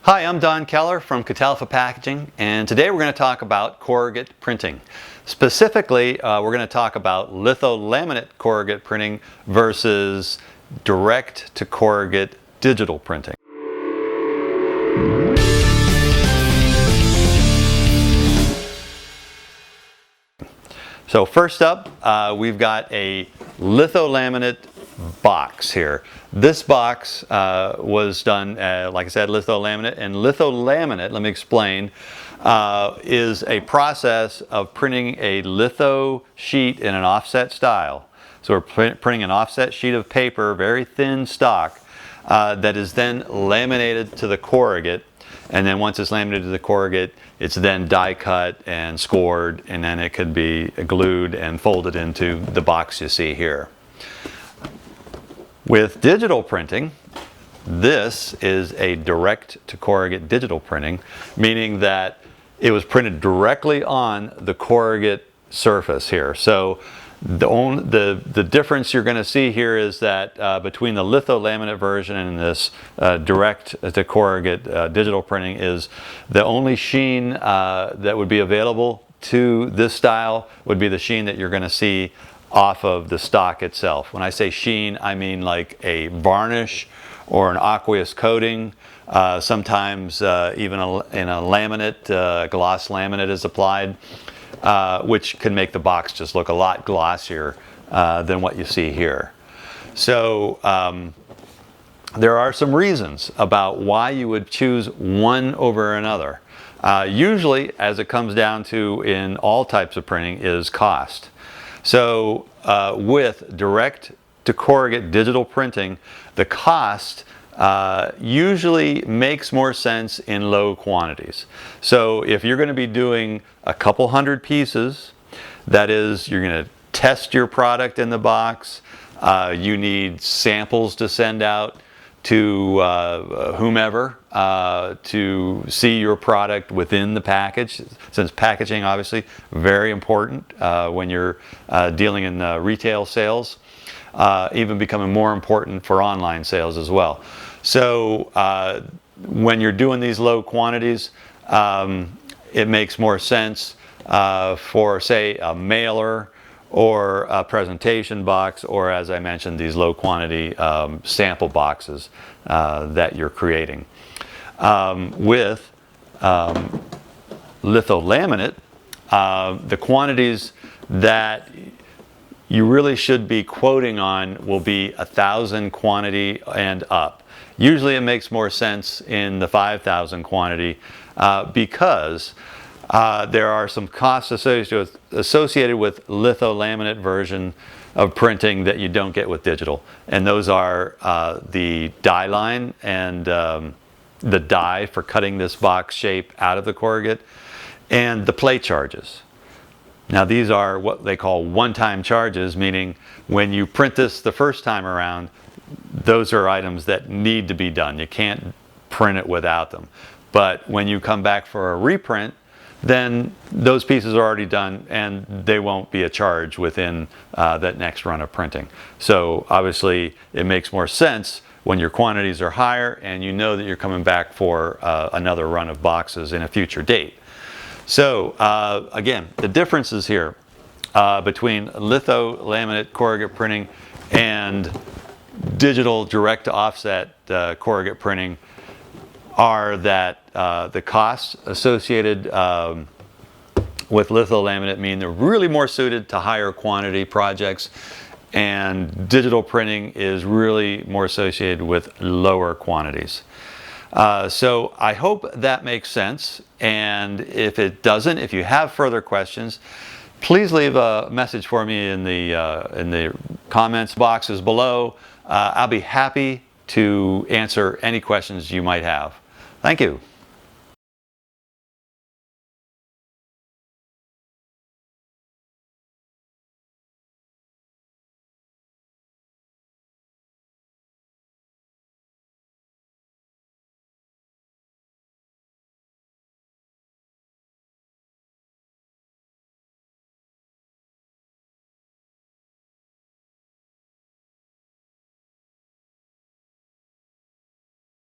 Hi, I'm Don Keller from Catalpha Packaging, and today we're going to talk about corrugate printing. Specifically, we're going to talk about litho laminate corrugate printing versus direct to corrugate digital printing. So first up, we've got a litho laminate box here. This box was done, like I said, litho laminate. And litho laminate, let me explain, is a process of printing a litho sheet in an offset style. So we're printing an offset sheet of paper, very thin stock, that is then laminated to the corrugate. And then once it's laminated to the corrugate, it's then die cut and scored, and then it could be glued and folded into the box you see here. With digital printing, this is a direct to corrugate digital printing, meaning that it was printed directly on the corrugate surface here. So the difference you're going to see here is that between the litho laminate version and this direct to corrugate digital printing is the only sheen that would be available to this style would be the sheen that you're going to see off of the stock itself. When I say sheen, I mean like a varnish or an aqueous coating. Sometimes even in a laminate, gloss laminate is applied, which can make the box just look a lot glossier than what you see here. So there are some reasons about why you would choose one over another. Usually, as it comes down to in all types of printing, is cost. So with direct to corrugate digital printing, the cost usually makes more sense in low quantities. So if you're going to be doing a couple hundred pieces, that is, you're going to test your product in the box, you need samples to send out to whomever to see your product within the package, since packaging obviously very important when you're dealing in retail sales, even becoming more important for online sales as well. So when you're doing these low quantities, it makes more sense for, say, a mailer or a presentation box, or as I mentioned, these low quantity sample boxes that you're creating. With litho laminate, the quantities that you really should be quoting on will be 1,000 quantity and up. Usually it makes more sense in the 5,000 quantity because there are some costs associated with litho laminate version of printing that you don't get with digital. And those are the die line and the die for cutting this box shape out of the corrugate, and the plate charges. Now these are what they call one-time charges, meaning when you print this the first time around, those are items that need to be done. You can't print it without them. But when you come back for a reprint, then those pieces are already done and they won't be a charge within that next run of printing. So obviously it makes more sense when your quantities are higher and you know that you're coming back for another run of boxes in a future date. So again, the differences here between litho laminate corrugate printing and digital direct to offset corrugate printing are that the costs associated with litho laminate mean they're really more suited to higher quantity projects, and digital printing is really more associated with lower quantities. So I hope that makes sense, and if it doesn't, if you have further questions, please leave a message for me in the comments boxes below. I'll be happy to answer any questions you might have. Thank you.